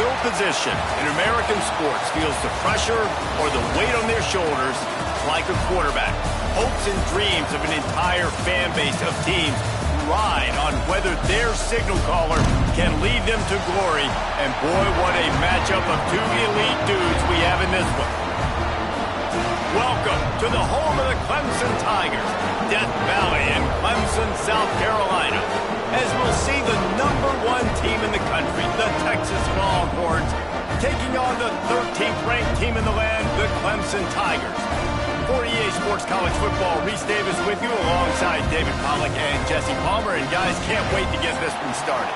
field position in American sports feels the pressure or the weight on their shoulders like a quarterback. Hopes and dreams of an entire fan base of teams ride on whether their signal caller can lead them to glory. And boy, what a matchup of two elite dudes we have in this one. Welcome to the home of the Clemson Tigers, Death Valley in Clemson, South Carolina, as we'll see the #1 team in the country, the Texas Longhorns, taking on the 13th ranked team in the land, the Clemson Tigers. For EA Sports College Football, Reese Davis with you alongside David Pollack and Jesse Palmer. And guys, can't wait to get this one started.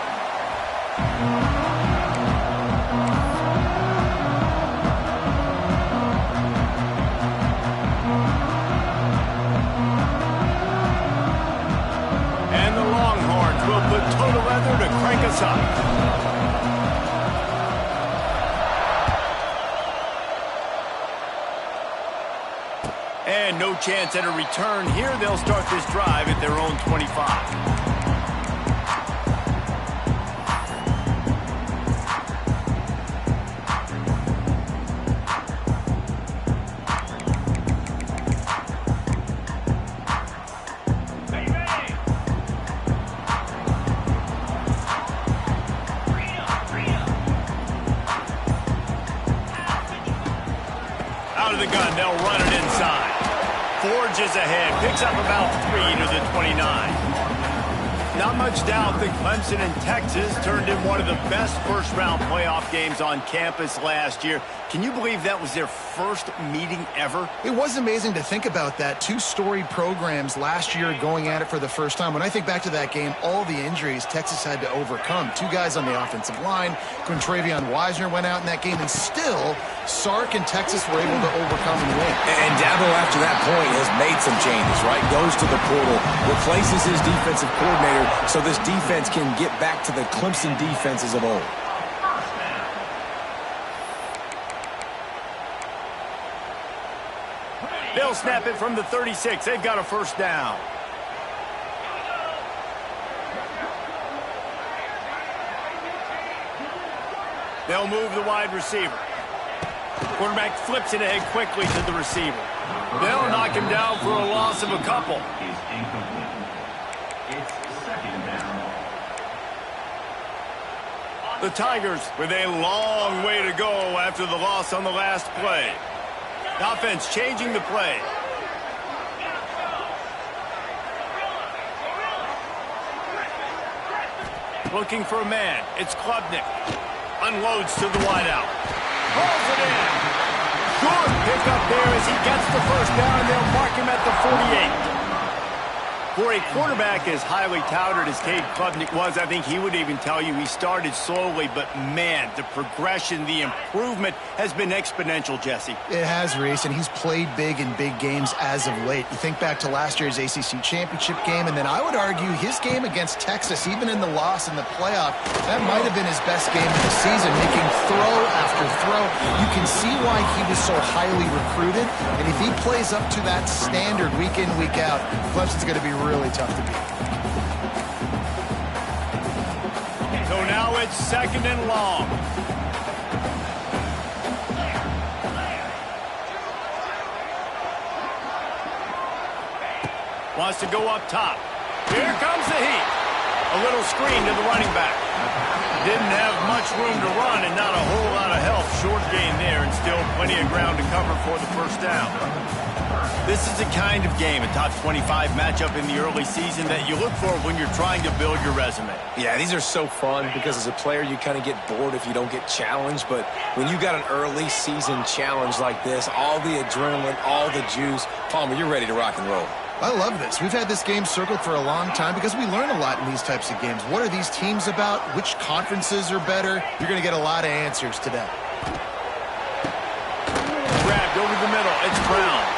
And the Longhorns will put total leather to crank us up. And no chance at a return here. They'll start this drive at their own 25. Out of the gun, they'll run it inside. Forges ahead, picks up about 3 to the 29. Not much doubt that Clemson and Texas turned in one of the best first-round playoff games on campus last year. Can you believe that was their first meeting ever? It was amazing to think about that. Two storied programs last year going at it for the first time. When I think back to that game, all the injuries Texas had to overcome. Two guys on the offensive line. Quintravion Wisner went out in that game, and still, Sark and Texas were able to overcome and win. And Dabo, after that point, has made some changes, right? Goes to the portal, replaces his defensive coordinator, so this defense can get back to the Clemson defenses of old. They'll snap it from the 36. They've got a first down. They'll move the wide receiver. Quarterback flips it ahead quickly to the receiver. They'll knock him down for a loss of a couple. The Tigers with a long way to go after the loss on the last play. The offense changing the play. Looking for a man. It's Klubnik. Unloads to the wideout. Pulls it in. Good pickup there as he gets the first down. They'll mark him at the 48. For a quarterback as highly touted as Cade Klubnik was, I think he would even tell you he started slowly, but man, the progression, the improvement has been exponential, Jesse. It has, Reese, and he's played big in big games as of late. You think back to last year's ACC championship game, and then I would argue his game against Texas, even in the loss in the playoff, that might have been his best game of the season, making throw after throw. You can see why he was so highly recruited, and if he plays up to that standard week in, week out, Clemson's going to be really tough to beat. So now it's second and long. Wants to go up top. Here comes the heat. A little screen to the running back. Didn't have much room to run and not a whole lot of help. Short gain there and still plenty of ground to cover for the first down. This is the kind of game, a top 25 matchup in the early season that you look for when you're trying to build your resume. Yeah, these are so fun because as a player, you kind of get bored if you don't get challenged. But when you got an early season challenge like this, all the adrenaline, all the juice, Palmer, you're ready to rock and roll. I love this. We've had this game circled for a long time because we learn a lot in these types of games. What are these teams about? Which conferences are better? You're going to get a lot of answers today. Grabbed over the middle. It's Brown.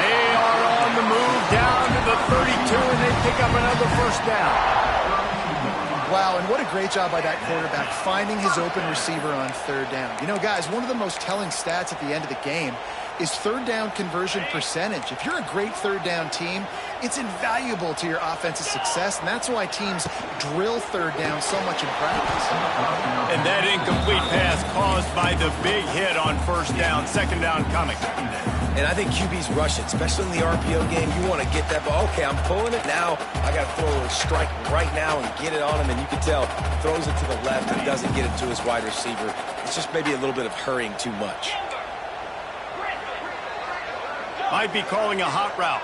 They are on the move down to the 32, and they pick up another first down. Wow, and what a great job by that quarterback, finding his open receiver on third down. You know, guys, one of the most telling stats at the end of the game is third down conversion percentage. If you're a great third down team, it's invaluable to your offensive success, and that's why teams drill third down so much in practice. And that incomplete pass caused by the big hit on first down, second down coming. And I think QBs rush it, especially in the RPO game. You want to get that ball. Okay, I'm pulling it now. I got to throw a strike right now and get it on him. And you can tell, throws it to the left and doesn't get it to his wide receiver. It's just maybe a little bit of hurrying too much. Might be calling a hot route.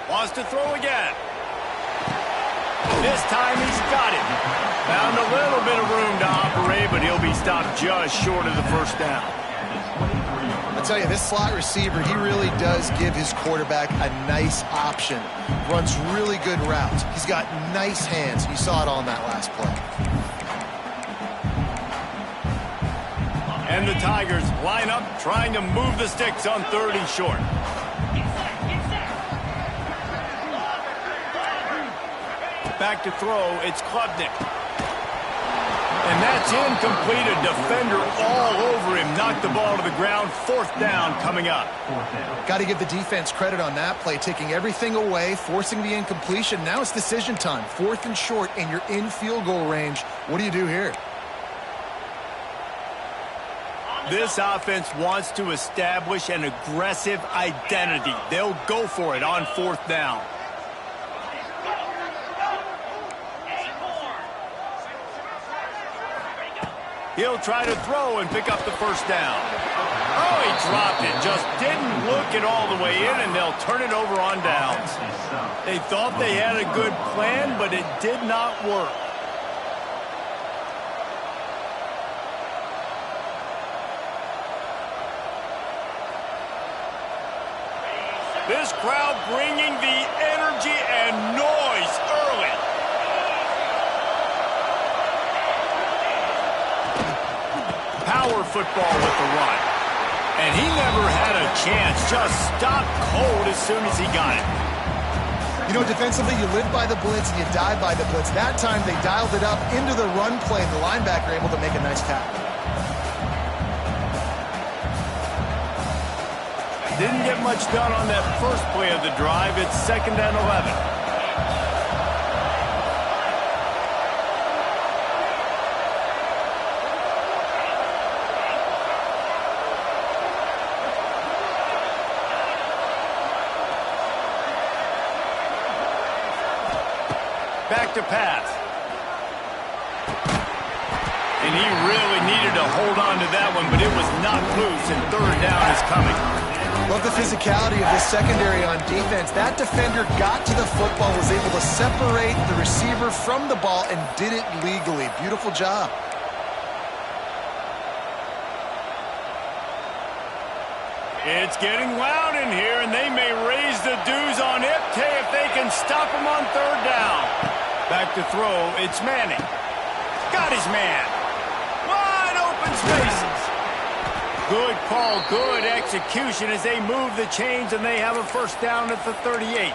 Wants to throw again. This time he's got it. Found a little bit of room to operate, but he'll be stopped just short of the first down. I'll tell you, this slot receiver, he really does give his quarterback a nice option. Runs really good routes. He's got nice hands. You saw it all in that last play. And the Tigers line up, trying to move the sticks on 3rd and short. Back to throw, it's Klubnik. And that's incomplete. A defender all over him. Knocked the ball to the ground. 4th down coming up. Got to give the defense credit on that play, taking everything away, forcing the incompletion. Now it's decision time. 4th and short, and you're in field goal range. What do you do here? This offense wants to establish an aggressive identity. They'll go for it on 4th down. He'll try to throw and pick up the first down. Oh, he dropped it. Just didn't look it all the way in, and they'll turn it over on downs. They thought they had a good plan, but it did not work. This crowd bringing the energy and noise early. Power football with the run. And he never had a chance. Just stopped cold as soon as he got it. You know, defensively, you live by the blitz and you die by the blitz. That time, they dialed it up into the run play, and the linebacker able to make a nice tackle. Didn't get much done on that first play of the drive. It's 2nd and 11. Back to pass. And he really needed to hold on to that one, but it was not loose, and 3rd down is coming. Love the physicality of this secondary on defense. That defender got to the football, was able to separate the receiver from the ball, and did it legally. Beautiful job. It's getting loud in here, and they may raise the dues on Iptay if they can stop him on 3rd down. Back to throw, it's Manning. Got his man. Wide open spaces. Good call, good execution as they move the chains, and they have a first down at the 38.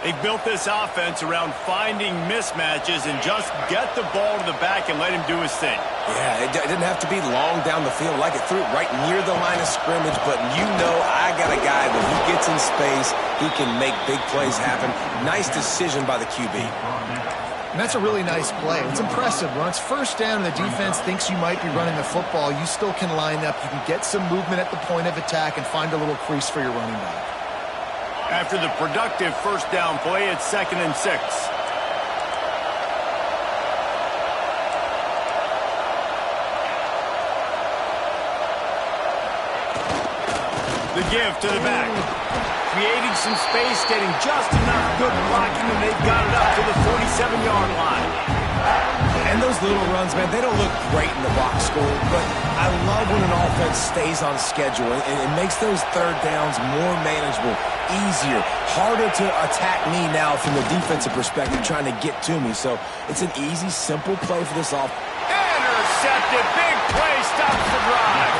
They built this offense around finding mismatches and just get the ball to the back and let him do his thing. Yeah, it didn't have to be long down the field. Like it threw it right near the line of scrimmage, but you know I got a guy when he gets in space, he can make big plays happen. Nice decision by the QB. And that's a really nice play. It's impressive. When it's first down and the defense thinks you might be running the football, you still can line up. You can get some movement at the point of attack and find a little crease for your running back. After the productive first down play, it's 2nd and 6. The give to the back. Creating some space, getting just enough good blocking, and they've got it up to the 47-yard line. And those little runs, man, they don't look great in the box score, but I love when an offense stays on schedule, and it makes those 3rd downs more manageable, easier, harder to attack me now from the defensive perspective trying to get to me. So it's an easy, simple play for this offense. Intercepted, big play, stops the drive.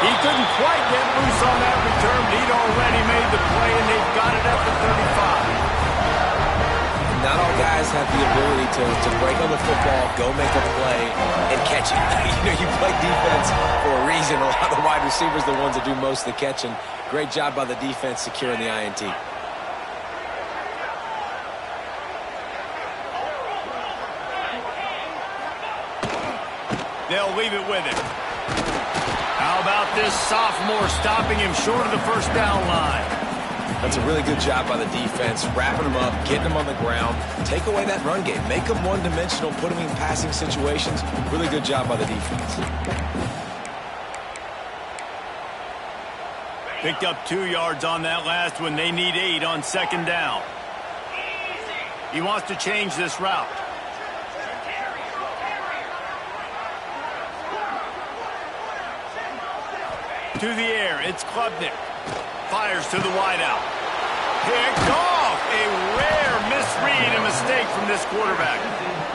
He couldn't quite get loose on that return, but he'd already made the play, and they've got it at the 35. not all guys have the ability to break on the football, go make a play, and catch it. You play defense for a reason. A lot of the wide receivers are the ones that do most of the catching. Great job by the defense securing the INT. They'll leave it with him. How about this sophomore stopping him short of the first down line? That's a really good job by the defense, wrapping them up, getting them on the ground, take away that run game, make them one-dimensional, put them in passing situations. Really good job by the defense. Picked up 2 yards on that last one. They need 8 on second down. He wants to change this route. To the air, it's Klubnik. Fires to the wideout. Picked off. A rare misread and mistake from this quarterback.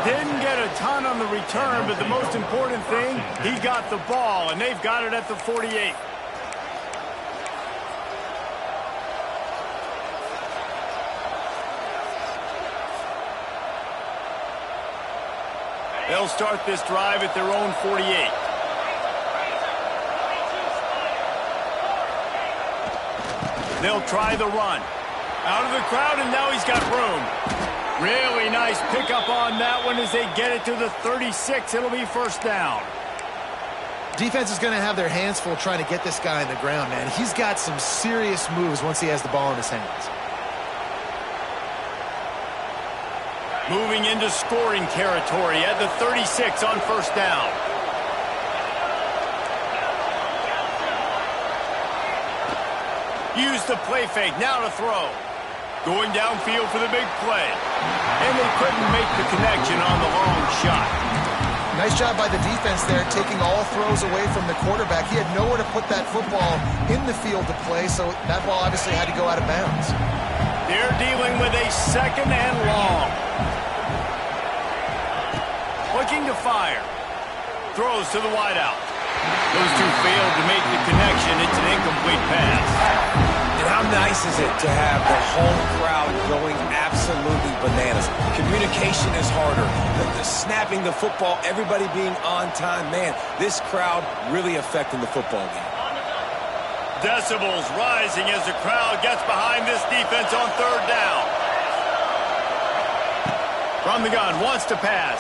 Didn't get a ton on the return, but the most important thing, he got the ball, and they've got it at the 48. They'll start this drive at their own 48. They'll try the run. Out of the crowd, and now he's got room. Really nice pickup on that one as they get it to the 36. It'll be first down. Defense is going to have their hands full trying to get this guy on the ground, man. He's got some serious moves once he has the ball in his hands. Moving into scoring territory at the 36 on first down. Use the play fake, now to throw. Going downfield for the big play. And they couldn't make the connection on the long shot. Nice job by the defense there, taking all throws away from the quarterback. He had nowhere to put that football in the field to play, so that ball obviously had to go out of bounds. They're dealing with a second and long. Looking to fire. Throws to the wideout. Those two failed to make the connection. It's an incomplete pass. And how nice is it to have the whole crowd going absolutely bananas? Communication is harder. The snapping the football, everybody being on time. Man, this crowd really affecting the football game. Decibels rising as the crowd gets behind this defense on third down. From the gun, wants to pass.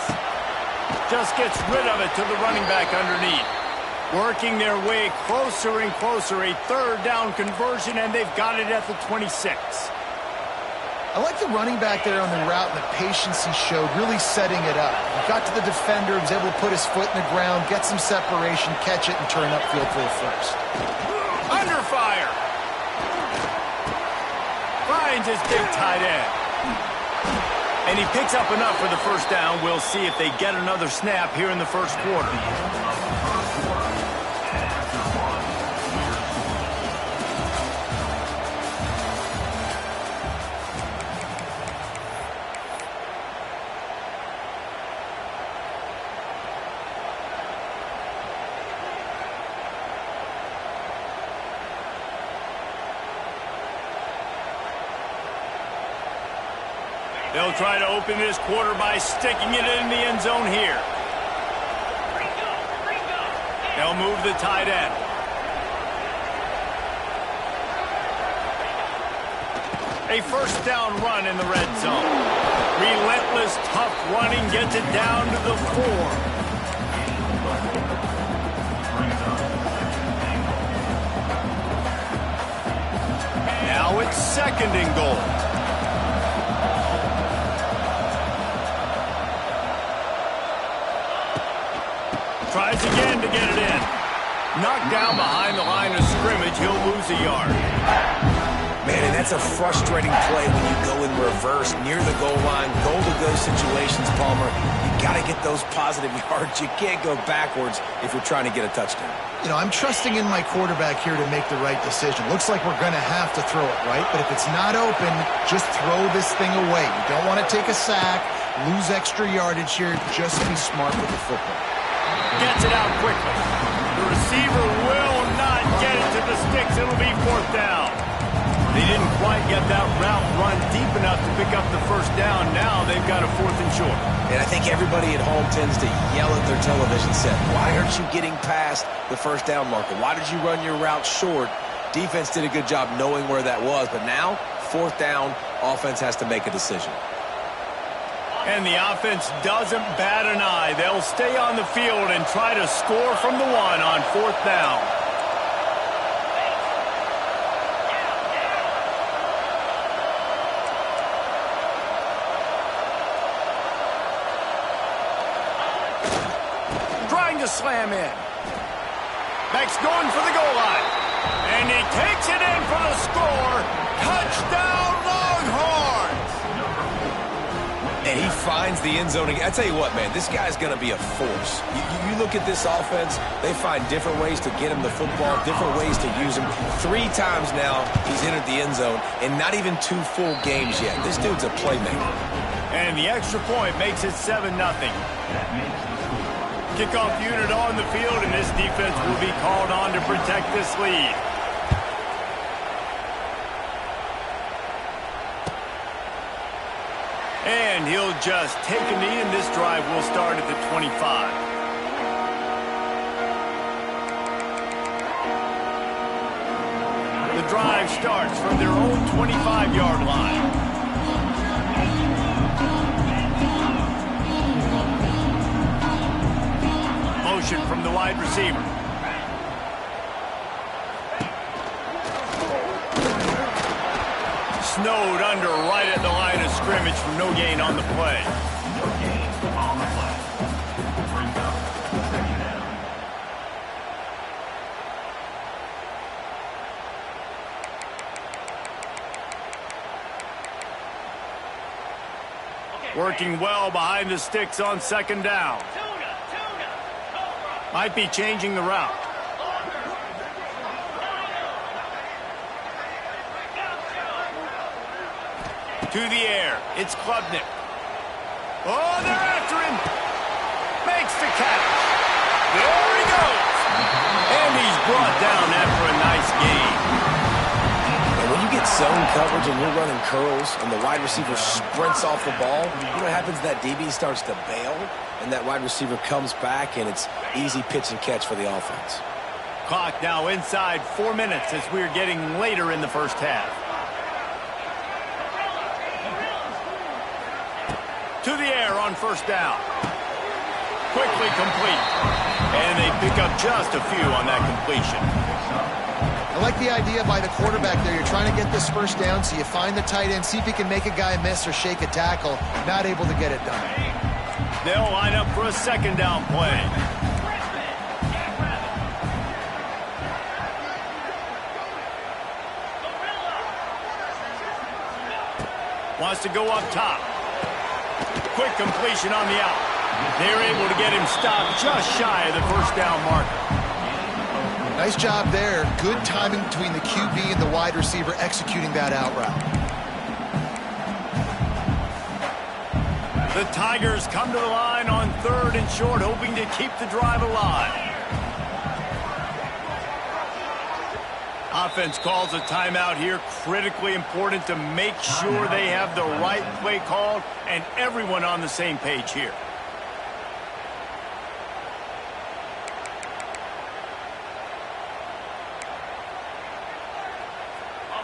Just gets rid of it to the running back underneath. Working their way closer and closer. A third down conversion, and they've got it at the 26. I like the running back there on the route and the patience he showed, really setting it up. He got to the defender, was able to put his foot in the ground, get some separation, catch it, and turn upfield for the first. Under fire. Finds his big tight end. And he picks up enough for the first down. We'll see if they get another snap here in the first quarter. They'll try to open this quarter by sticking it in the end zone here. They'll move the tight end. A first down run in the red zone. Relentless, tough running gets it down to the 4. Now it's second and goal. Tries again to get it in. Knocked down behind the line of scrimmage. He'll lose a yard. Man, and that's a frustrating play when you go in reverse near the goal line. Goal-to-go situations, Palmer. You got to get those positive yards. You can't go backwards if you're trying to get a touchdown. You know, I'm trusting in my quarterback here to make the right decision. Looks like we're going to have to throw it, right? But if it's not open, just throw this thing away. You don't want to take a sack, lose extra yardage here. Just be smart with the football. Gets it out quickly. The receiver will not get it to the sticks. It'll be fourth down. They didn't quite get that route run deep enough to pick up the first down. Now they've got a 4th and short. And I think everybody at home tends to yell at their television set, why aren't you getting past the first down marker? Why did you run your route short? Defense did a good job knowing where that was, but now, 4th down, offense has to make a decision. And the offense doesn't bat an eye. They'll stay on the field and try to score from the 1 on 4th down. Trying to slam in. Beck's going for the goal line. And he takes it in for the score. Touchdown, Longhorns! And he finds the end zone. I tell you what, man, this guy's going to be a force. You look at this offense, they find different ways to get him the football, different ways to use him. 3 times now he's entered the end zone, and not even 2 full games yet. This dude's a playmaker. And the extra point makes it 7-0. Kickoff unit on the field, and this defense will be called on to protect this lead. And he'll just take a knee, and this drive will start at the 25. The drive starts from their own 25-yard line. Motion from the wide receiver. Snowed under right at the line of scrimmage from no gain on the play. Working well behind the sticks on 2nd down. Might be changing the route. To the air. It's Klubnik. Oh, they're after him. Makes the catch. There he goes. And he's brought down after a nice gain. And when you get zone coverage and you're running curls and the wide receiver sprints off the ball, you know what happens? That DB starts to bail, and that wide receiver comes back, and it's easy pitch and catch for the offense. Clock now inside 4 minutes as we're getting later in the first half. To the air on 1st down. Quickly complete. And they pick up just a few on that completion. I like the idea by the quarterback there. You're trying to get this 1st down, so you find the tight end, see if he can make a guy miss or shake a tackle. Not able to get it done. They'll line up for a 2nd down play. Wants to go up top. Quick completion on the out. They're able to get him stopped just shy of the 1st down marker. Nice job there. Good timing between the QB and the wide receiver executing that out route. The Tigers come to the line on 3rd and short, hoping to keep the drive alive. Offense calls a timeout here. Critically important to make sure they have the right play called and everyone on the same page here.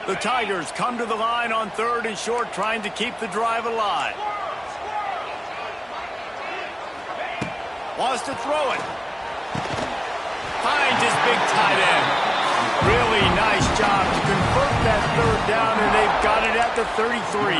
The Tigers come to the line on 3rd and short, trying to keep the drive alive. Wants to throw it. Finds his big tight end. Really nice job to convert that 3rd down, and they've got it at the 33.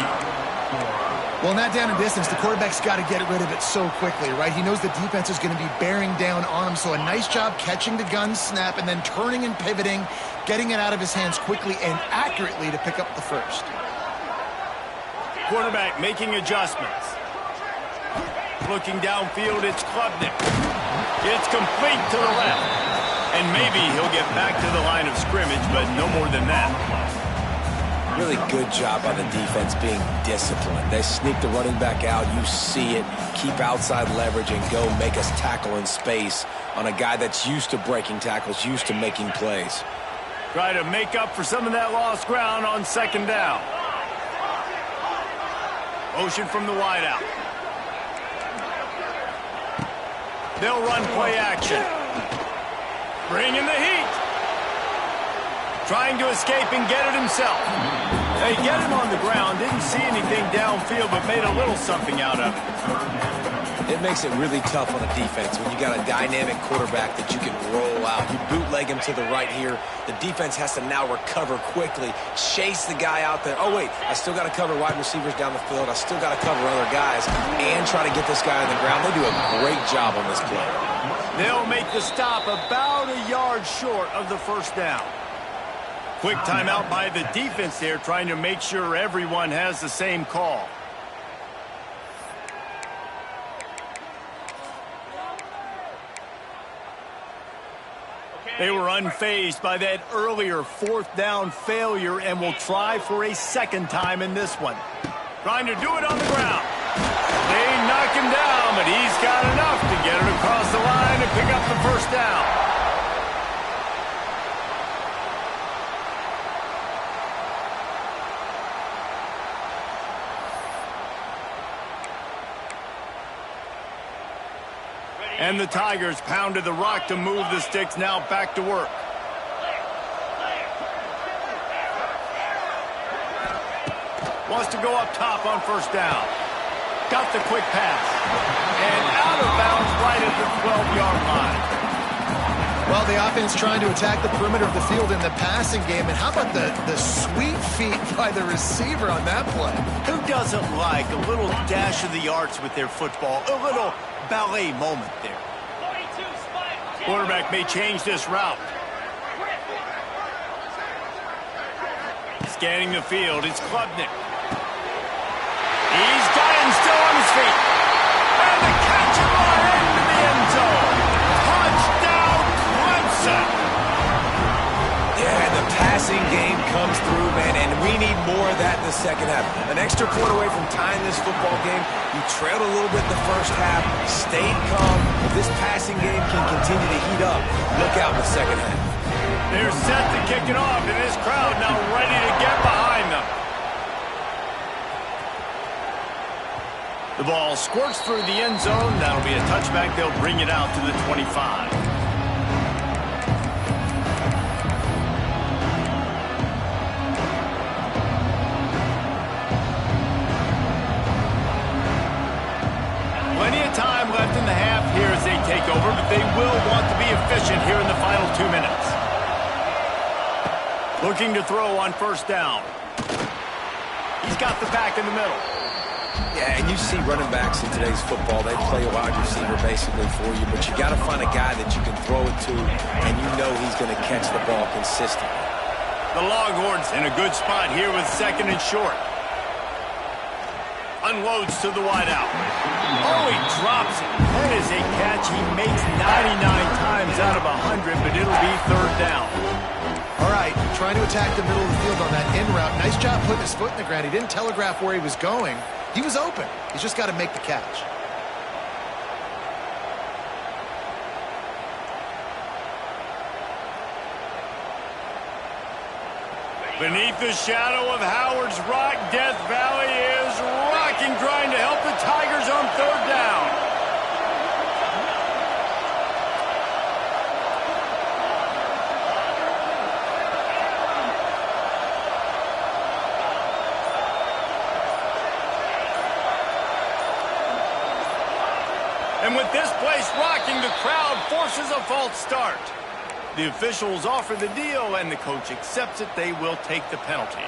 Well, in that down and distance, the quarterback's got to get rid of it so quickly, right? He knows the defense is going to be bearing down on him, so a nice job catching the gun snap and then turning and pivoting, getting it out of his hands quickly and accurately to pick up the 1st. Quarterback making adjustments. Looking downfield, it's Klubnik. It's complete to the left. And maybe he'll get back to the line of scrimmage, but no more than that. Really good job by the defense being disciplined. They sneak the running back out. You see it. Keep outside leverage and go make us tackle in space on a guy that's used to breaking tackles, used to making plays. Try to make up for some of that lost ground on second down. Motion from the wideout. They'll run play action. Bring in the heat. Trying to escape and get it himself. They get him on the ground. Didn't see anything downfield, but made a little something out of it. It makes it really tough on a defense when you got a dynamic quarterback that you can roll out. You bootleg him to the right here. The defense has to now recover quickly, chase the guy out there. Oh, wait, I still got to cover wide receivers down the field. I still got to cover other guys and try to get this guy on the ground. They do a great job on this play. They'll make the stop about a yard short of the first down. Quick timeout by the defense there, trying to make sure everyone has the same call. They were unfazed by that earlier fourth down failure and will try for a second time in this one. Trying to do it on the ground. They knock him down, but he's got enough to get it across the line and pick up the first down. And the Tigers pounded the rock to move the sticks, now back to work. Wants to go up top on first down. Got the quick pass. And out of bounds right at the 12-yard line. Well, the offense trying to attack the perimeter of the field in the passing game. And how about the sweet feet by the receiver on that play? Who doesn't like a little dash of the arts with their football? A little ballet moment there. Quarterback may change this route. Scanning the field, it's Klubnik. He's got him still on his feet. And the catch right into the end zone. Touchdown, Clemson. Yeah, the passing game comes through, man, and we need more of that in the second half. An extra point away from tying this football game. You trailed a little bit in the first half, stayed calm. If this passing game can continue to heat up, look out in the second half. They're set to kick it off, and this crowd now ready to get behind them. The ball squirts through the end zone. That'll be a touchback. They'll bring it out to the 25. Time left in the half here as they take over, but they will want to be efficient here in the final 2 minutes. Looking to throw on first down. He's got the back in the middle. Yeah, and you see running backs in today's football, they play a wide receiver basically for you, but you got to find a guy that you can throw it to, and you know he's going to catch the ball consistently. The Longhorns in a good spot here with second and short. Unloads to the wideout. Oh, he drops it. That is a catch he makes 99 times out of 100, but it'll be third down. All right, trying to attack the middle of the field on that in route. Nice job putting his foot in the ground. He didn't telegraph where he was going. He was open. He's just got to make the catch. Beneath the shadow of Howard's Rock, Death Valley is rocking, trying to help the Tigers on third down. And with this place rocking, the crowd forces a false start. The officials offer the deal, and the coach accepts it. They will take the penalty.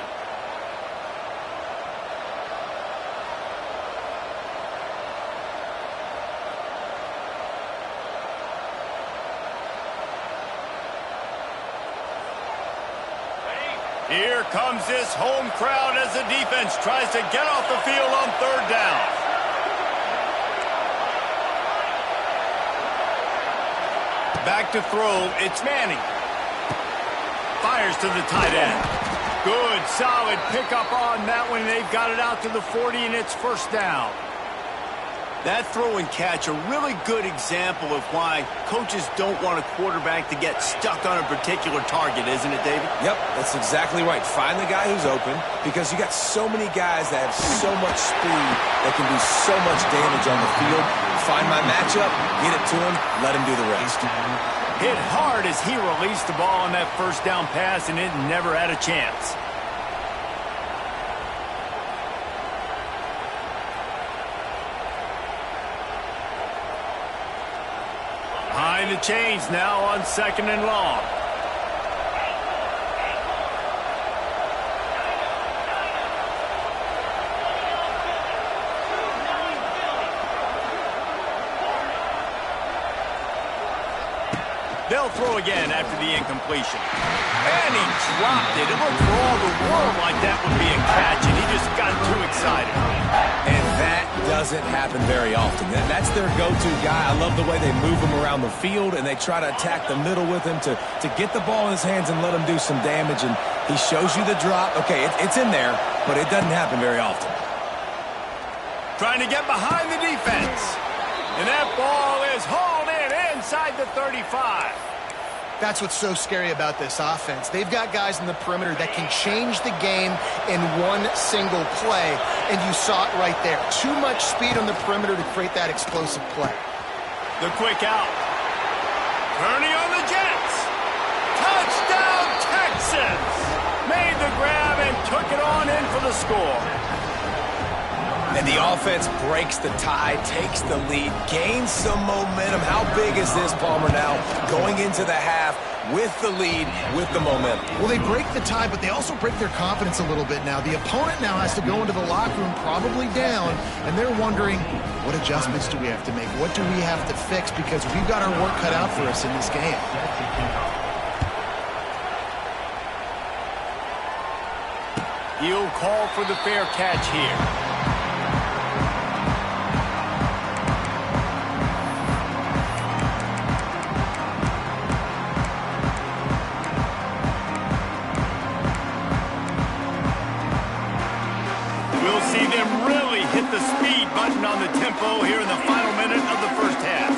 Here comes this home crowd as the defense tries to get off the field on third down. Back to throw, it's Manning. Fires to the tight end. Good, solid pickup on that one. They've got it out to the 40, and it's first down. That throw and catch, a really good example of why coaches don't want a quarterback to get stuck on a particular target, isn't it, David? Yep, that's exactly right. Find the guy who's open, because you got so many guys that have so much speed that can do so much damage on the field. Find my matchup, get it to him, let him do the rest. Hit hard as he released the ball on that first down pass, and it never had a chance. Behind the chains now on 2nd and long. They'll throw again after the incompletion. And he dropped it. It looked for all the world like that would be a catch, and he just got too excited. And that doesn't happen very often. That's their go-to guy. I love the way they move him around the field, and they try to attack the middle with him to get the ball in his hands and let him do some damage. And he shows you the drop. Okay, it's in there, but it doesn't happen very often. Trying to get behind the defense. And that ball is hauled in inside the 35. That's what's so scary about this offense. They've got guys in the perimeter that can change the game in one single play, and you saw it right there. Too much speed on the perimeter to create that explosive play. The quick out. Turning on the Jets. Touchdown, Texans! Made the grab and took it on in for the score. And the offense breaks the tie, takes the lead, gains some momentum. How big is this, Palmer, now? Going into the half with the lead, with the momentum. Well, they break the tie, but they also break their confidence a little bit now. The opponent now has to go into the locker room probably down, and they're wondering, what adjustments do we have to make? What do we have to fix? Because we've got our work cut out for us in this game. He'll call for the fair catch here. Hit the speed button on the tempo here in the final minute of the first half.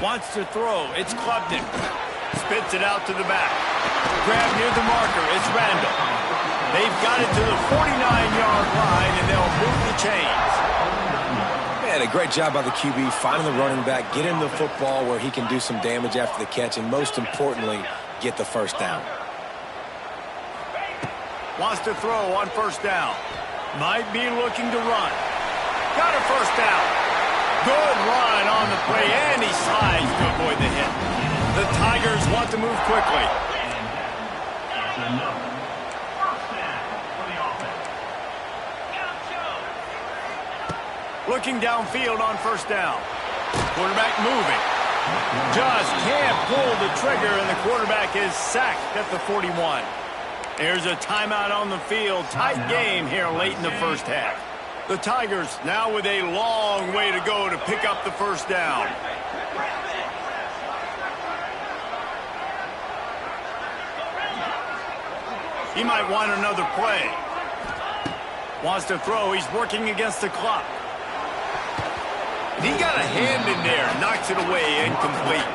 Wants to throw. It's Clemson. Spits it out to the back. Grab near the marker. It's Randall. They've got it to the 49-yard line, and they'll move the chains. Man, a great job by the QB, finding the running back, get him the football where he can do some damage after the catch, and most importantly, get the first down. Wants to throw on first down. Might be looking to run. Got a first down. Good run on the play, and he slides to avoid the hit. The Tigers want to move quickly. Looking downfield on first down. Quarterback moving. Just can't pull the trigger, and the quarterback is sacked at the 41. There's a timeout on the field. Tight game here late in the first half. The Tigers now with a long way to go to pick up the first down. He might want another play. Wants to throw. He's working against the clock. He got a hand in there. Knocks it away. Incomplete.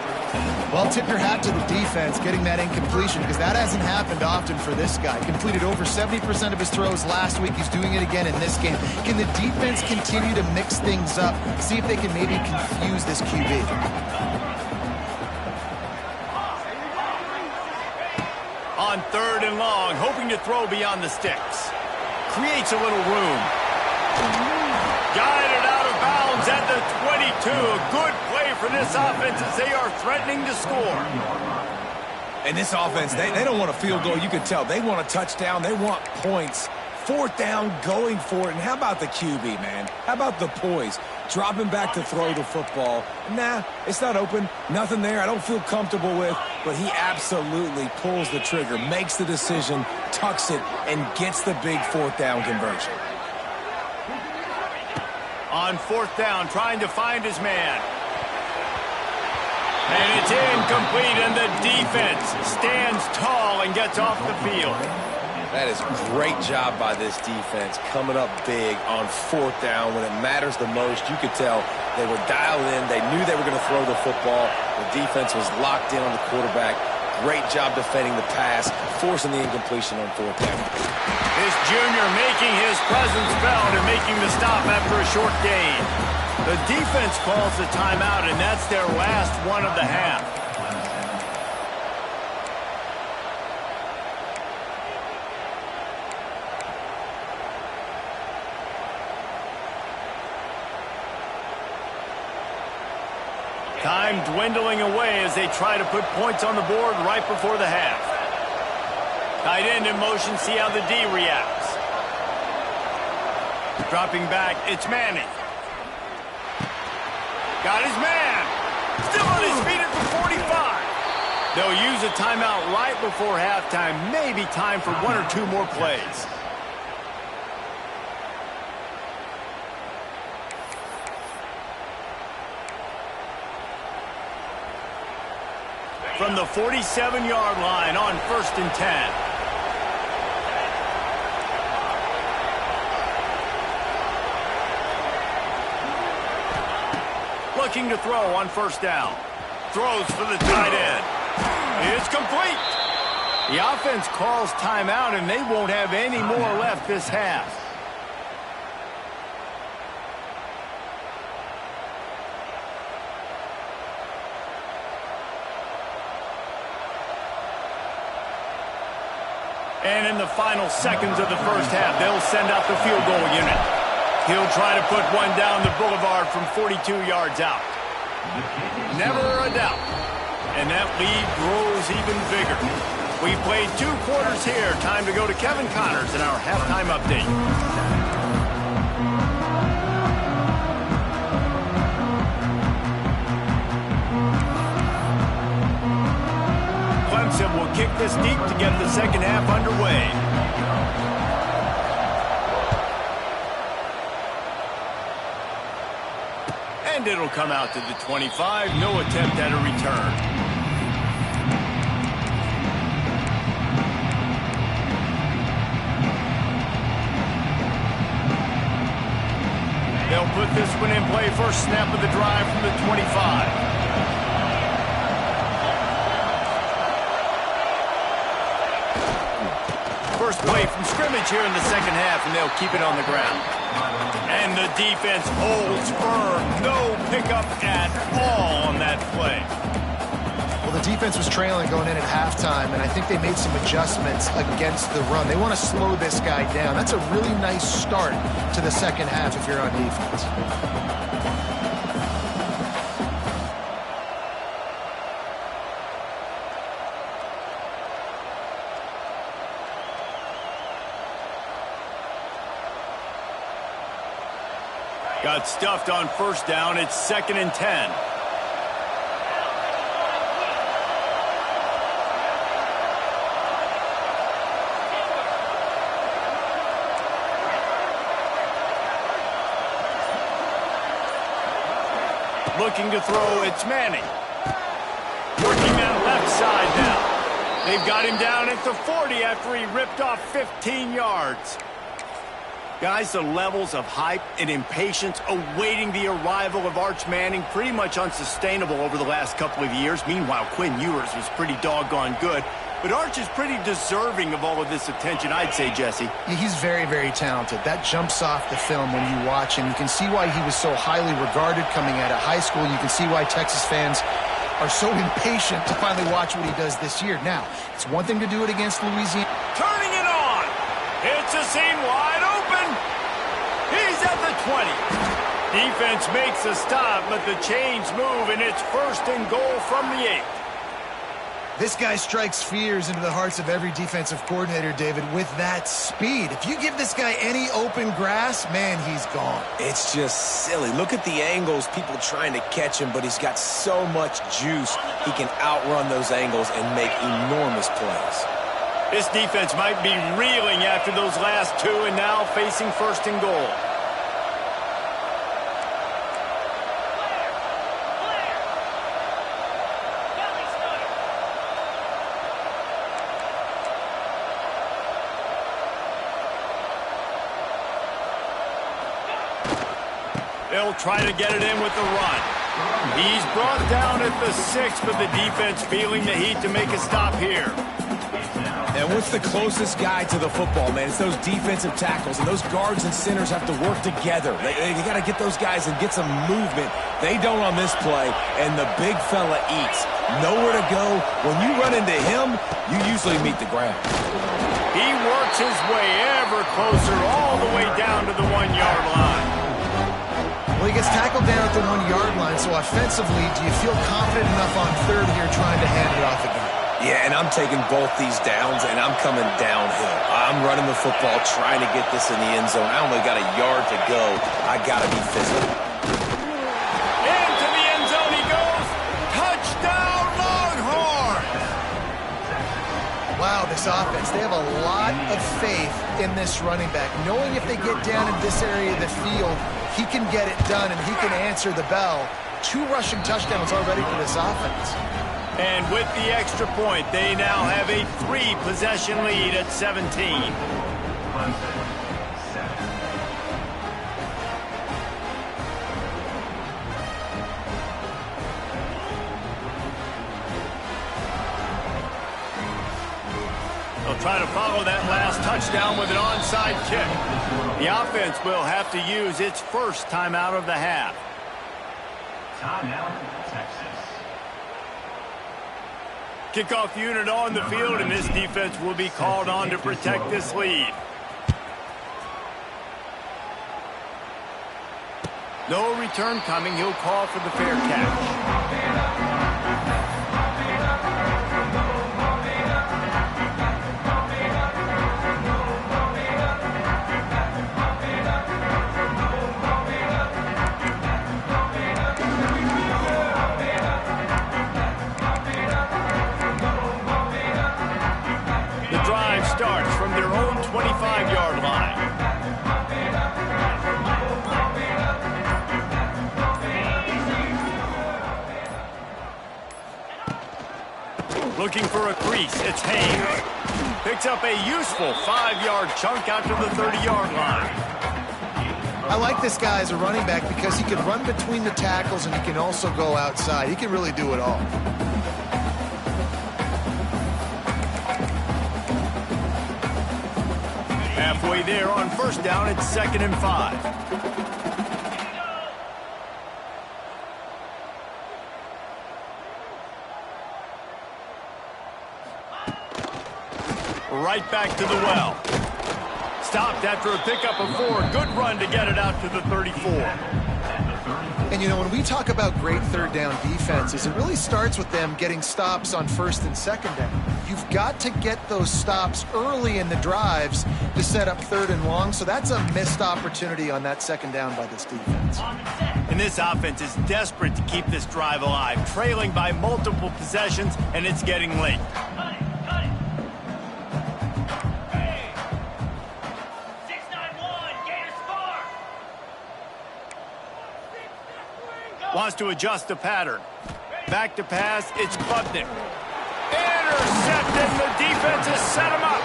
Well, tip your hat to the defense getting that incompletion, because that hasn't happened often for this guy. Completed over 70% of his throws last week. He's doing it again in this game. Can the defense continue to mix things up? See if they can maybe confuse this QB. On 3rd and long, hoping to throw beyond the sticks. Creates a little room. Got it out of bounds at the 22. A good play for this offense as they are threatening to score. And this offense, they don't want a field goal. You can tell. They want a touchdown. They want points. 4th down, going for it. And how about the QB, man? How about the poise? Dropping back to throw the football. Nah, it's not open. Nothing there I don't feel comfortable with. But he absolutely pulls the trigger, makes the decision, tucks it, and gets the big 4th down conversion. On 4th down, trying to find his man. And it's incomplete, and the defense stands tall and gets off the field. That is a great job by this defense, coming up big on 4th down when it matters the most. You could tell they were dialed in. They knew they were going to throw the football. The defense was locked in on the quarterback. Great job defending the pass, forcing the incompletion on 4th down. This junior making his presence felt and making the stop after a short gain. The defense calls the timeout, and that's their last one of the half. Time dwindling away as they try to put points on the board right before the half. Tight end in motion, see how the D reacts. Dropping back, it's Manning. Got his man. Still on his feet at the 45. They'll use a timeout right before halftime. Maybe time for 1 or 2 more plays. From the 47-yard line on 1st and 10. Looking to throw on 1st down. Throws for the tight end. It's complete. The offense calls timeout, and they won't have any more left this half. And in the final seconds of the first half, they'll send out the field goal unit. He'll try to put one down the boulevard from 42 yards out. Never a doubt. And that lead grows even bigger. We played 2 quarters here. Time to go to Kevin Connors in our halftime update. Clemson will kick this deep to get the second half underway. And it'll come out to the 25. No attempt at a return. They'll put this one in play. First snap of the drive from the 25. First play from scrimmage here in the second half, and they'll keep it on the ground. And the defense holds firm. No pickup at all on that play. Well, the defense was trailing going in at halftime, and I think they made some adjustments against the run. They want to slow this guy down. That's a really nice start to the second half if you're on defense. Got stuffed on first down. It's 2nd and 10. Looking to throw, it's Manning. Working that left side now. They've got him down at the 40 after he ripped off 15 yards. Guys, the levels of hype and impatience awaiting the arrival of Arch Manning pretty much unsustainable over the last couple of years. Meanwhile, Quinn Ewers was pretty doggone good. But Arch is pretty deserving of all of this attention, I'd say, Jesse. He's very, very talented. That jumps off the film when you watch him. You can see why he was so highly regarded coming out of high school. You can see why Texas fans are so impatient to finally watch what he does this year. Now, it's one thing to do it against Louisiana. Turning it on. It's a seam wide open. He's at the 20. Defense makes a stop, but the chains move, and it's 1st and goal from the 8. This guy strikes fears into the hearts of every defensive coordinator, David, with that speed. If you give this guy any open grass, man, he's gone. It's just silly. Look at the angles, people trying to catch him, but he's got so much juice. He can outrun those angles and make enormous plays. This defense might be reeling after those last 2 and now facing 1st and goal. They'll try to get it in with the run. He's brought down at the 6, but the defense feeling the heat to make a stop here. And what's the closest guy to the football, man? It's those defensive tackles, and those guards and centers have to work together. They got to get those guys and get some movement. They don't on this play, and the big fella eats. Nowhere to go. When you run into him, you usually meet the ground. He works his way ever closer all the way down to the 1-yard line. Well, he gets tackled down at the 1-yard line, so offensively, do you feel confident enough on third here trying to hand it off again? Yeah, and I'm taking both these downs, and I'm coming downhill. I'm running the football, trying to get this in the end zone. I only got a yard to go. I got to be physical. Into the end zone he goes. Touchdown, Longhorn! Wow, this offense, they have a lot of faith in this running back. Knowing if they get down in this area of the field, he can get it done, and he can answer the bell. 2 rushing touchdowns already for this offense. And with the extra point, they now have a 3-possession lead at 17. They'll try to follow that last touchdown with an onside kick. The offense will have to use its first timeout of the half. Timeout, Texas. Kickoff unit on the field, and this defense will be called on to protect this lead. No return coming. He'll call for the fair catch. Starts from their own 25-yard line. Looking for a crease, it's Haynes. Picks up a useful 5-yard chunk out to the 30-yard line. I like this guy as a running back because he can run between the tackles and he can also go outside. He can really do it all. Halfway there on first down, it's 2nd and 5. Right back to the well. Stopped after a pickup of 4. Good run to get it out to the 34. And, you know, when we talk about great third down defenses, it really starts with them getting stops on 1st and 2nd down. You've got to get those stops early in the drives to set up 3rd and long, so that's a missed opportunity on that 2nd down by this defense. And this offense is desperate to keep this drive alive, trailing by multiple possessions, and it's getting late. Wants to adjust the pattern. Back to pass, it's Klubnik. Intercepted, the defense has set him up.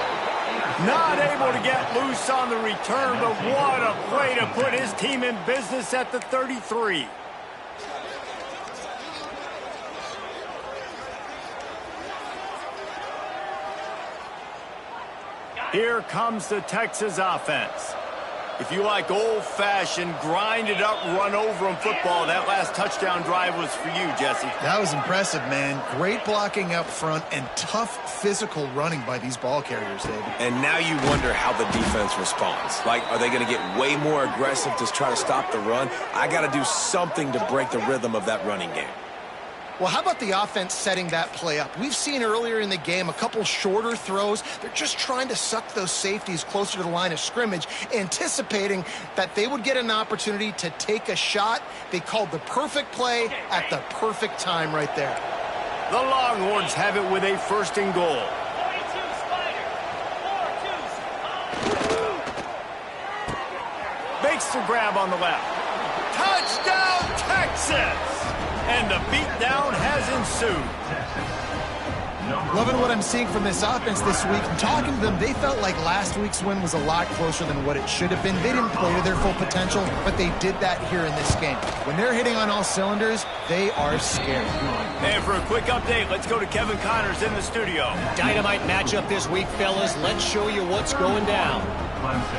Not able to get loose on the return, but what a play to put his team in business at the 33. Here comes the Texas offense. If you like old-fashioned, grind-it-up, run-over-'em football, that last touchdown drive was for you, Jesse. That was impressive, man. Great blocking up front and tough physical running by these ball carriers, David. And now you wonder how the defense responds. Like, are they going to get way more aggressive to try to stop the run? I got to do something to break the rhythm of that running game. Well, how about the offense setting that play up? We've seen earlier in the game a couple shorter throws. They're just trying to suck those safeties closer to the line of scrimmage, anticipating that they would get an opportunity to take a shot. They called the perfect play at the perfect time right there. The Longhorns have it with a 1st and goal. Makes the grab on the left. Touchdown, Texas! And the beatdown has ensued. Loving what I'm seeing from this offense this week. And talking to them, they felt like last week's win was a lot closer than what it should have been. They didn't play to their full potential, but they did that here in this game. When they're hitting on all cylinders, they are scary. And for a quick update, let's go to Kevin Connors in the studio. Dynamite matchup this week, fellas. Let's show you what's going down.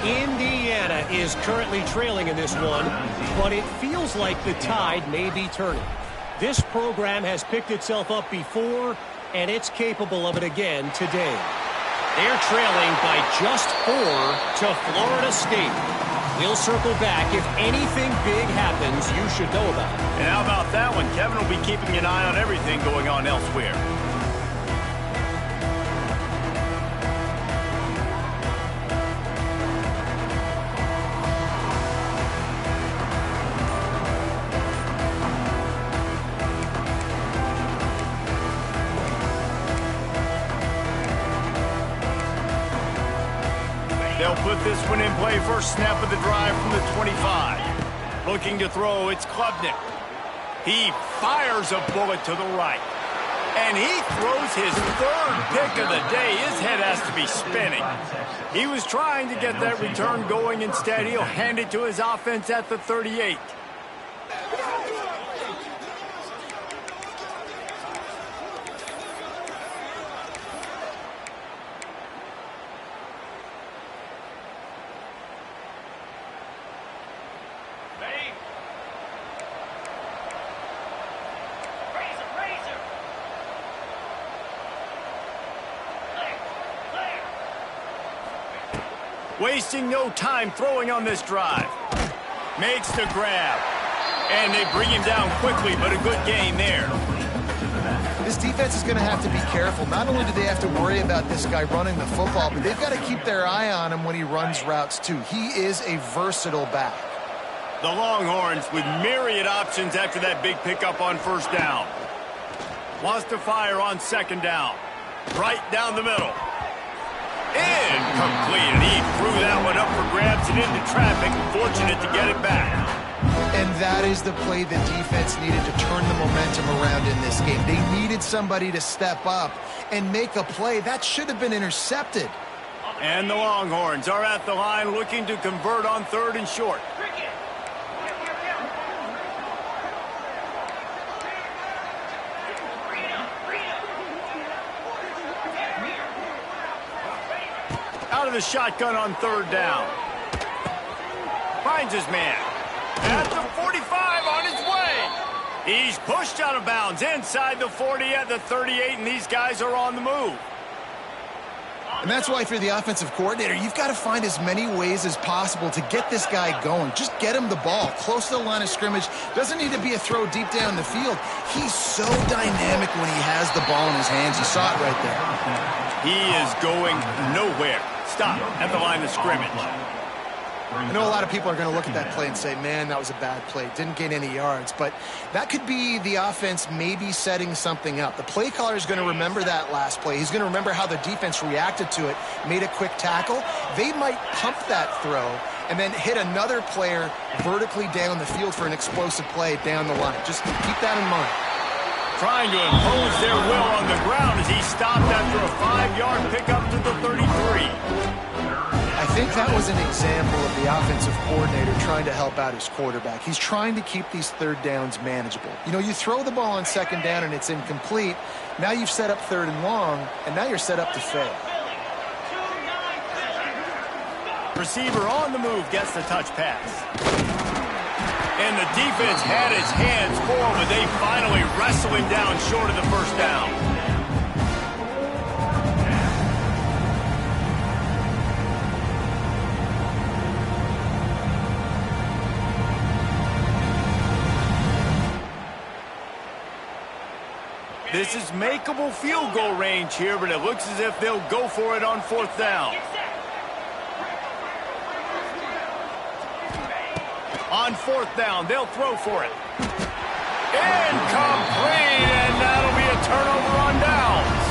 Indiana is currently trailing in this one, but it feels like the tide may be turning. This program has picked itself up before, and it's capable of it again today. They're trailing by just 4 to Florida State. We'll circle back. If anything big happens, you should know about it. And how about that one? Kevin will be keeping an eye on everything going on elsewhere. They'll put this one in play. First snap of the drive from the 25. Looking to throw, it's Klubnik. He fires a bullet to the right. And he throws his third pick of the day. His head has to be spinning. He was trying to get that return going. Instead, he'll hand it to his offense at the 38. Wasting no time throwing on this drive. Makes the grab. And they bring him down quickly, but a good gain there. This defense is going to have to be careful. Not only do they have to worry about this guy running the football, but they've got to keep their eye on him when he runs routes too. He is a versatile back. The Longhorns with myriad options after that big pickup on first down. Wants to fire on second down. Right down the middle. Incomplete. And he threw that one up for grabs and into traffic. Fortunate to get it back. And that is the play the defense needed to turn the momentum around in this game. They needed somebody to step up and make a play. That should have been intercepted. And the Longhorns are at the line looking to convert on third and short. Out of the shotgun on third down. Finds his man. At the 45 on his way. He's pushed out of bounds inside the 40 at the 38, and these guys are on the move. And that's why, if you're the offensive coordinator, you've got to find as many ways as possible to get this guy going. Just get him the ball close to the line of scrimmage. Doesn't need to be a throw deep down the field. He's so dynamic when he has the ball in his hands. You saw it right there. He is going nowhere. Stop at the line of scrimmage. I know a lot of people are going to look at that play and say, man, that was a bad play. Didn't gain any yards. But that could be the offense maybe setting something up. The play caller is going to remember that last play. He's going to remember how the defense reacted to it, made a quick tackle. They might pump that throw and then hit another player vertically down the field for an explosive play down the line. Just keep that in mind. Trying to impose their will on the ground as he stopped after a 5-yard pickup to the 33. I think that was an example of the offensive coordinator trying to help out his quarterback. He's trying to keep these third downs manageable. You know, you throw the ball on second down and it's incomplete. Now you've set up third and long, and now you're set up to fail. Receiver on the move gets the touch pass. And the defense had its hands full, but they finally wrestle him down short of the first down. This is makeable field goal range here, but it looks as if they'll go for it on fourth down. On fourth down, they'll throw for it. Incomplete, and that'll be a turnover on downs.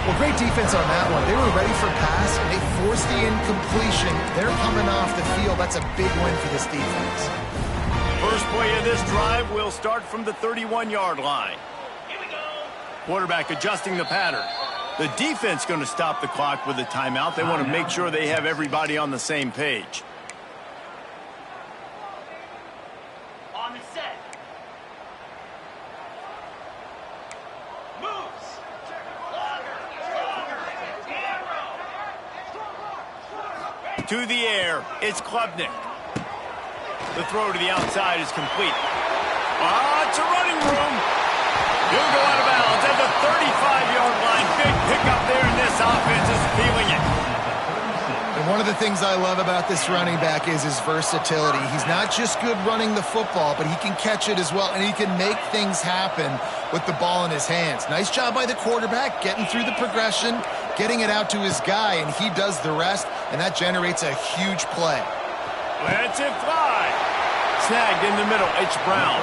Well, great defense on that one. They were ready for pass, and they forced the incompletion. They're coming off the field. That's a big win for this defense. First play of this drive will start from the 31-yard line. Quarterback adjusting the pattern. The defense going to stop the clock with a timeout. They want to make sure they have everybody on the same page. On the set. Moves. To the air, it's Klubnik. The throw to the outside is complete. It's a running room. He'll go out of bounds at the 35-yard line. Big pickup there, and this offense is feeling it. And one of the things I love about this running back is his versatility. He's not just good running the football, but he can catch it as well, and he can make things happen with the ball in his hands. Nice job by the quarterback, getting through the progression, getting it out to his guy, and he does the rest, and that generates a huge play. Lets it fly. Snagged in the middle, it's Brown.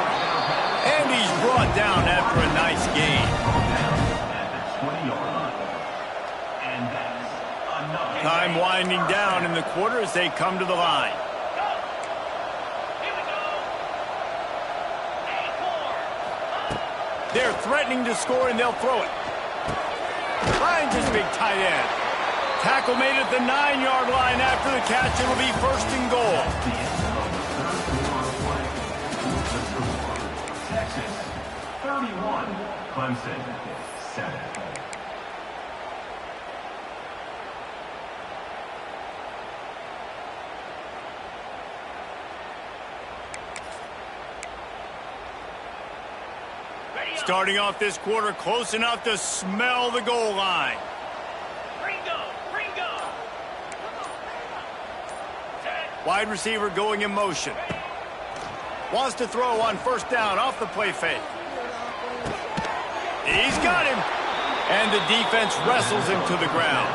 And he's brought down after a nice gain. Time winding down in the quarter as they come to the line. They're threatening to score, and they'll throw it. Finds his big tight end. Tackle made at the 9-yard line after the catch. It'll be first and goal. Texas 31, Clemson 7. Starting off this quarter close enough to smell the goal line. Wide receiver going in motion. Wants to throw on first down off the play fake. He's got him. And the defense wrestles him to the ground.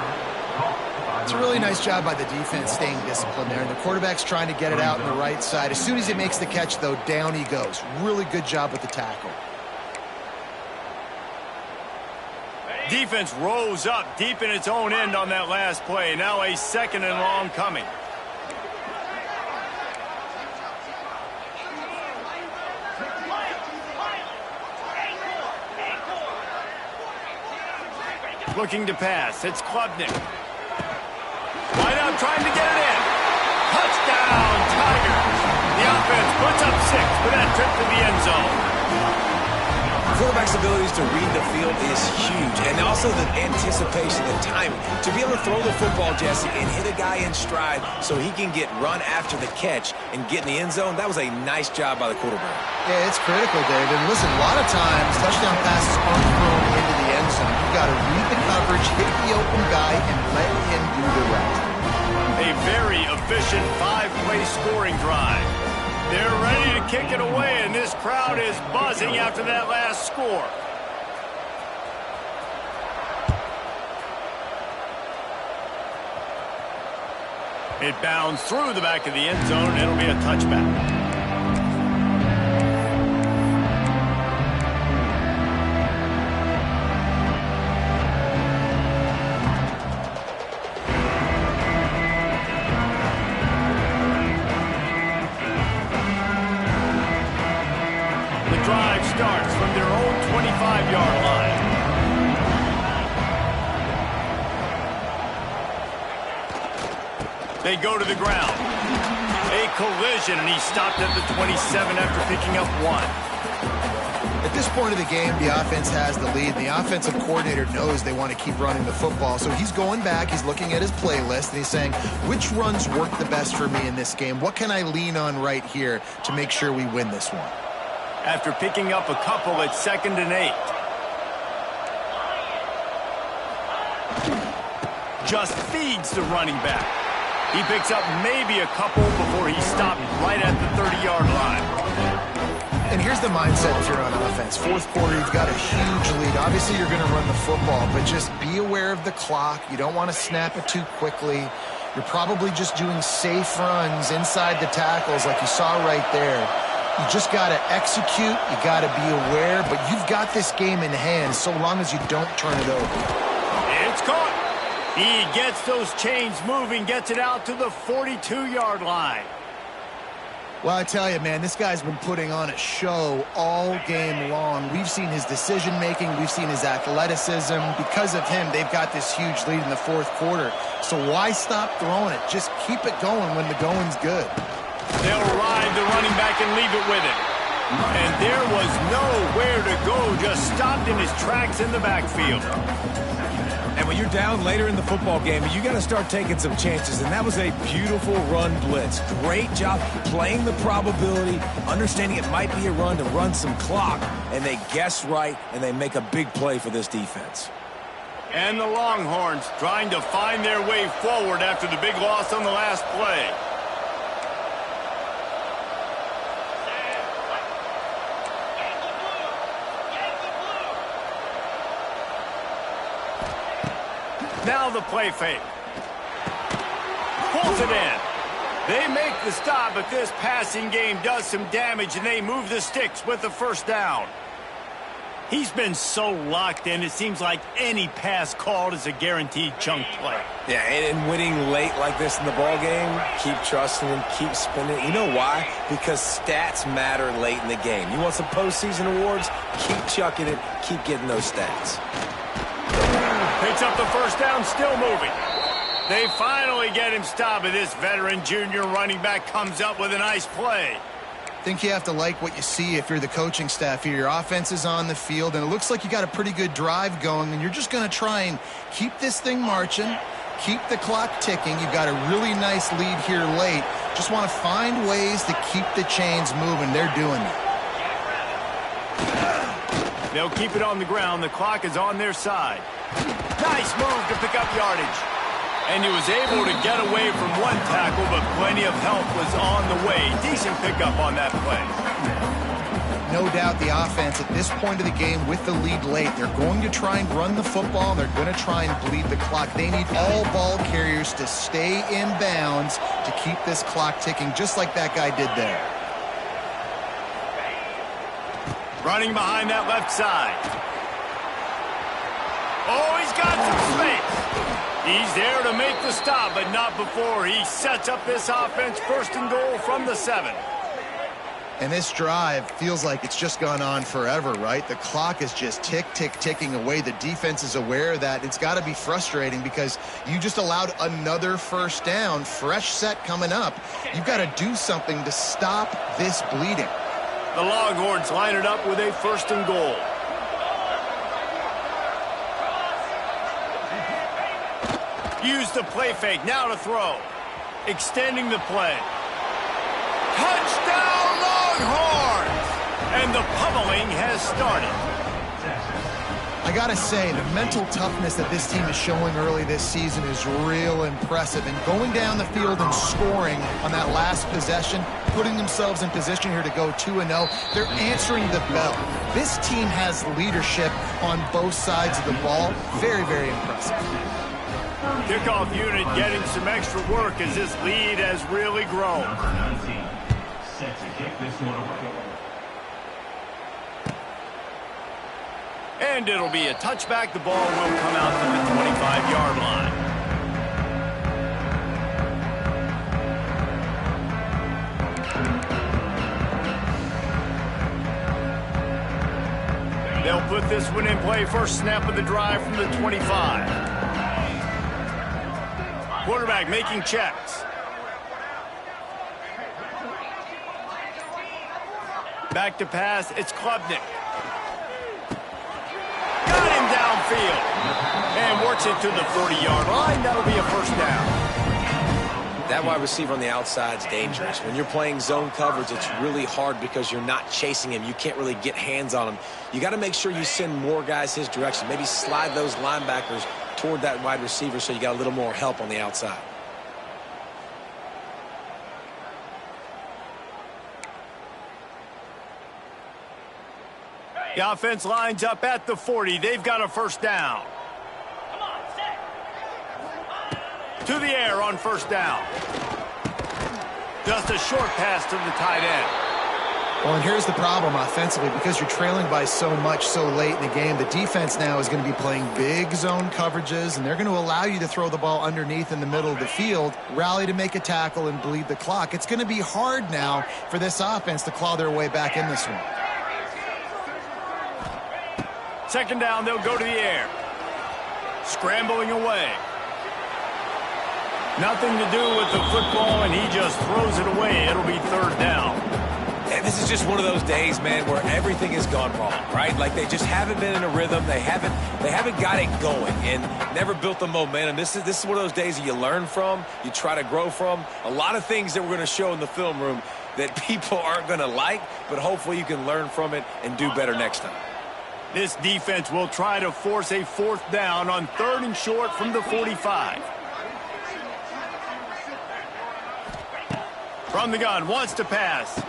It's a really nice job by the defense staying disciplined there. And the quarterback's trying to get it out on the right side. As soon as he makes the catch, though, down he goes. Really good job with the tackle. Defense rose up deep in its own end on that last play. Now a second and long coming. Looking to pass. It's Klubnik. Wide out trying to get it in. Touchdown, Tigers. The offense puts up 6 for that trip to the end zone. Quarterback's abilities to read the field is huge, and also the anticipation, the timing. To be able to throw the football, Jesse, and hit a guy in stride so he can get run after the catch and get in the end zone, that was a nice job by the quarterback. Yeah, it's critical, Dave. And listen, a lot of times, touchdown passes aren't thrown into the end zone. You've got to read the coverage, hit the open guy, and let him do the rest. A very efficient 5-play scoring drive. They're ready to kick it away, and this crowd is buzzing after that last score. It bounds through the back of the end zone, and it'll be a touchback. Starts from their own 25-yard line. They go to the ground. A collision, and he stopped at the 27 after picking up 1. At this point of the game, the offense has the lead. The offensive coordinator knows they want to keep running the football. So he's going back, he's looking at his playlist, and he's saying, which runs work the best for me in this game? What can I lean on right here to make sure we win this one? After picking up a couple at 2nd and 8. Just feeds the running back. He picks up maybe a couple before he stopped right at the 30-yard line. And here's the mindset if you're on offense. Fourth quarter, you've got a huge lead. Obviously, you're going to run the football, but just be aware of the clock. You don't want to snap it too quickly. You're probably just doing safe runs inside the tackles like you saw right there. You just got to execute, you got to be aware, but you've got this game in hand so long as you don't turn it over. It's caught. He gets those chains moving, gets it out to the 42-yard line. Well, I tell you, man, this guy's been putting on a show all game long. We've seen his decision-making. We've seen his athleticism. Because of him, they've got this huge lead in the fourth quarter. So why stop throwing it? Just keep it going when the going's good. They'll ride the running back and leave it with him. And there was nowhere to go, just stopped in his tracks in the backfield. And when you're down later in the football game, you got to start taking some chances. And that was a beautiful run blitz. Great job playing the probability, understanding it might be a run to run some clock. And they guess right, and they make a big play for this defense. And the Longhorns trying to find their way forward after the big loss on the last play. Now the play fake. Pulls it in. They make the stop, but this passing game does some damage, and they move the sticks with the first down. He's been so locked in, it seems like any pass called is a guaranteed chunk play. Yeah, and winning late like this in the ball game, keep trusting him, keep spinning. You know why? Because stats matter late in the game. You want some postseason awards? Keep chucking it, keep getting those stats. Picks up the first down, still moving. They finally get him stopped, and this veteran junior running back comes up with a nice play. I think you have to like what you see if you're the coaching staff here. Your offense is on the field, and it looks like you got a pretty good drive going, and you're just going to try and keep this thing marching, keep the clock ticking. You've got a really nice lead here late. Just want to find ways to keep the chains moving. They're doing it. They'll keep it on the ground. The clock is on their side. Nice move to pick up yardage. And he was able to get away from one tackle, but plenty of help was on the way. Decent pickup on that play. No doubt the offense at this point of the game with the lead late, they're going to try and run the football. They're going to try and bleed the clock. They need all ball carriers to stay in bounds to keep this clock ticking, just like that guy did there. Running behind that left side. Oh, he's got some space. He's there to make the stop, but not before he sets up this offense first and goal from the 7. And this drive feels like it's just gone on forever, right? The clock is just ticking away. The defense is aware of that. It's got to be frustrating because you just allowed another first down, fresh set coming up. You've got to do something to stop this bleeding. The Longhorns line it up with a first and goal. Use the play fake, now to throw. Extending the play. Touchdown Longhorns! And the pummeling has started. I gotta say, the mental toughness that this team is showing early this season is real impressive. And going down the field and scoring on that last possession, putting themselves in position here to go 2-0, they're answering the bell. This team has leadership on both sides of the ball. Very, very impressive. Kickoff unit getting some extra work as this lead has really grown. Number 19, set to kick this one away. And it'll be a touchback. The ball will come out to the 25-yard line. They'll put this one in play. First snap of the drive from the 25. Quarterback making checks. Back to pass, it's Klubnik. Got him downfield. And works it to the 40-yard line. That'll be a first down. That wide receiver on the outside is dangerous. When you're playing zone coverage, it's really hard because you're not chasing him. You can't really get hands on him. You got to make sure you send more guys his direction. Maybe slide those linebackers toward that wide receiver so you got a little more help on the outside. The offense lines up at the 40. They've got a first down. To the air on first down. Just a short pass to the tight end. Well, and here's the problem offensively. Because you're trailing by so much so late in the game, the defense now is going to be playing big zone coverages, and they're going to allow you to throw the ball underneath in the middle of the field, rally to make a tackle, and bleed the clock. It's going to be hard now for this offense to claw their way back in this one. Second down, they'll go to the air. Scrambling away. Nothing to do with the football, and he just throws it away. It'll be third down. And this is just one of those days, man, where everything has gone wrong, right? Like they just haven't been in a rhythm. They haven't got it going and never built the momentum. This is one of those days that you learn from, you try to grow from. A lot of things that we're going to show in the film room that people aren't going to like, but hopefully you can learn from it and do better next time. This defense will try to force a fourth down on 3rd and short from the 45. From the gun, wants to pass.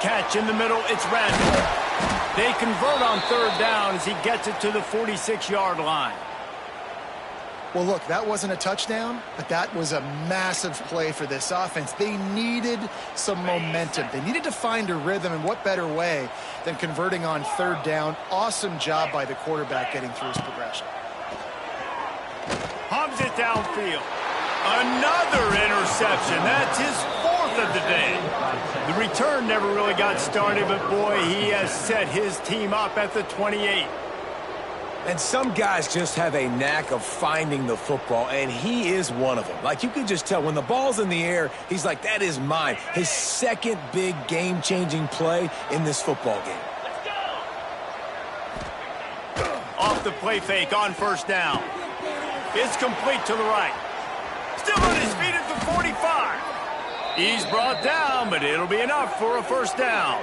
Catch in the middle, it's Randall. They convert on 3rd down as he gets it to the 46-yard line. Well, look, that wasn't a touchdown, but that was a massive play for this offense. They needed some momentum. They needed to find a rhythm, and what better way than converting on 3rd down. Awesome job by the quarterback getting through his progression. Hums it downfield. Another interception. That's his 4th of the day. The return never really got started, but boy, he has set his team up at the 28. And some guys just have a knack of finding the football, and he is one of them. Like, you can just tell when the ball's in the air, he's like, that is mine. His second big game-changing play in this football game. Off the play fake on 1st down. It's complete to the right. Still on his feet at the 45. He's brought down, but it'll be enough for a 1st down.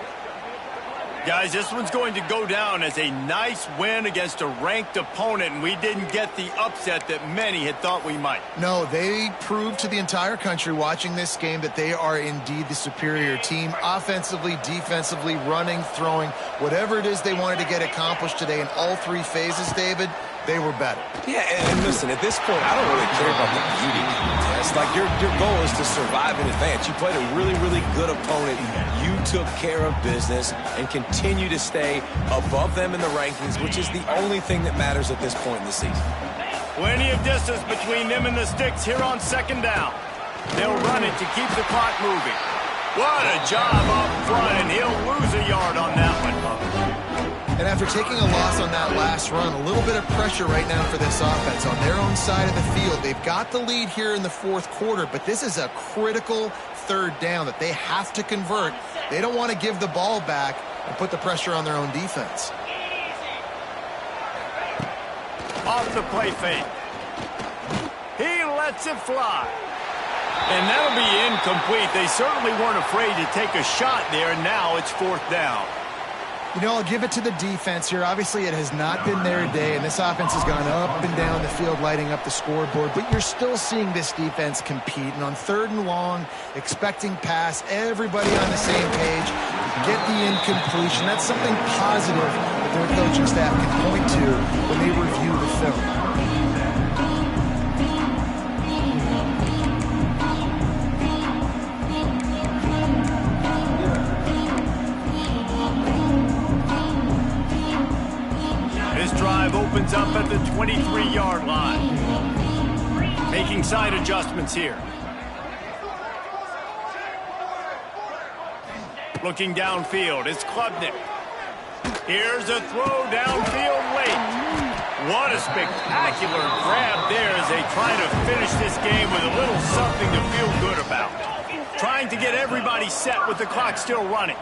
Guys, this one's going to go down as a nice win against a ranked opponent, and we didn't get the upset that many had thought we might. No, they proved to the entire country watching this game that they are indeed the superior team. Offensively, defensively, running, throwing, whatever it is they wanted to get accomplished today in all 3 phases, David, they were better. Yeah, and listen, at this point, I don't really care about the beauty contest. Like, your goal is to survive and advance. You played a really, really good opponent. You took care of business and continue to stay above them in the rankings, which is the only thing that matters at this point in the season. Plenty of distance between them and the sticks here on 2nd down. They'll run it to keep the clock moving. What a job up front, and he'll lose a yard on that one. And after taking a loss on that last run, a little bit of pressure right now for this offense on their own side of the field. They've got the lead here in the 4th quarter, but this is a critical 3rd down that they have to convert. They don't want to give the ball back and put the pressure on their own defense. Off the play fake. He lets it fly. And that'll be incomplete. They certainly weren't afraid to take a shot there. Now it's 4th down. You know, I'll give it to the defense here. Obviously, it has not been their day, and this offense has gone up and down the field, lighting up the scoreboard. But you're still seeing this defense compete. And on 3rd and long, expecting pass, everybody on the same page, get the incompletion. That's something positive that their coaching staff can point to when they review the film. Opens up at the 23-yard line. Making side adjustments here. Looking downfield, it's Klubnik. Here's a throw downfield late. What a spectacular grab there as they try to finish this game with a little something to feel good about. Trying to get everybody set with the clock still running.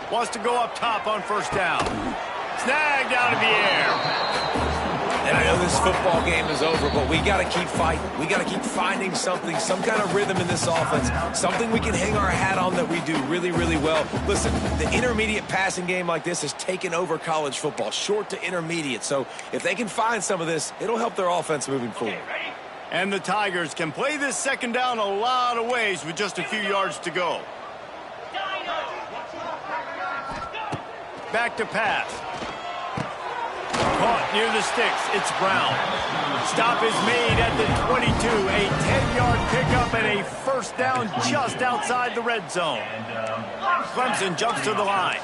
Wants to go up top on 1st down. Snagged out of the air. And I know this football game is over, but we got to keep fighting. We got to keep finding something, some kind of rhythm in this offense, something we can hang our hat on that we do really, really well. Listen, the intermediate passing game like this has taken over college football, short to intermediate. So if they can find some of this, it'll help their offense moving forward. And the Tigers can play this 2nd down a lot of ways with just a few yards to go. Back to pass. near the sticks. It's Brown. Stop is made at the 22. A 10-yard pickup and a first down just outside the red zone. Clemson jumps to the line.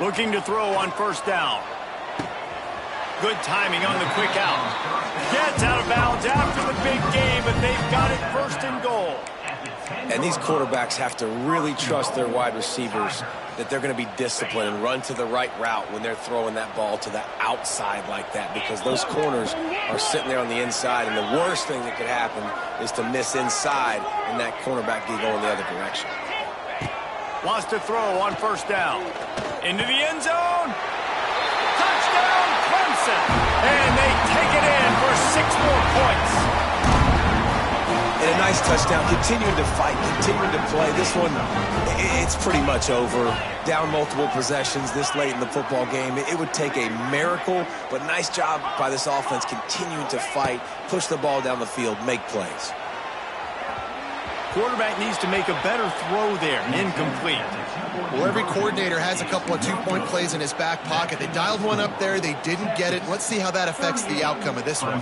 Looking to throw on first down. Good timing on the quick out. Gets out of bounds after the big game, but they've got it first and goal. And these quarterbacks have to really trust their wide receivers that they're going to be disciplined and run to the right route when they're throwing that ball to the outside like that, because those corners are sitting there on the inside, and the worst thing that could happen is to miss inside and that cornerback be going the other direction. Wants to throw on first down. Into the end zone. Touchdown, Clemson. And they take it in for 6 more points. And a nice touchdown. Continuing to fight, continuing to play. This one, it's pretty much over. Down multiple possessions this late in the football game. It would take a miracle, but nice job by this offense continuing to fight, push the ball down the field, make plays. Quarterback needs to make a better throw there. Incomplete. Well, every coordinator has a couple of two-point plays in his back pocket. They dialed one up there. They didn't get it. Let's see how that affects the outcome of this one.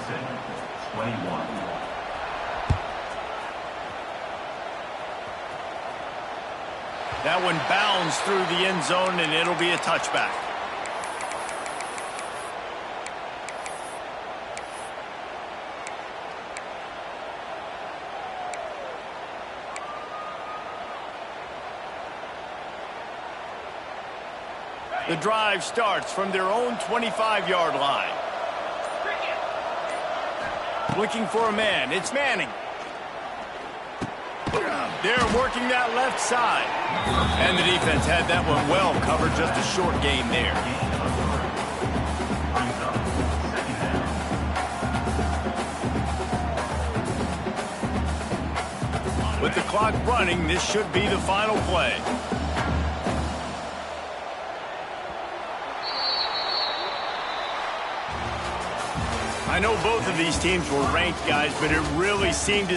That one bounds through the end zone, and it'll be a touchback. The drive starts from their own 25-yard line. Looking for a man. It's Manning. They're working that left side. And the defense had that one well covered. Just a short gain there. With the clock running, this should be the final play. I know both of these teams were ranked, guys, but it really seemed as if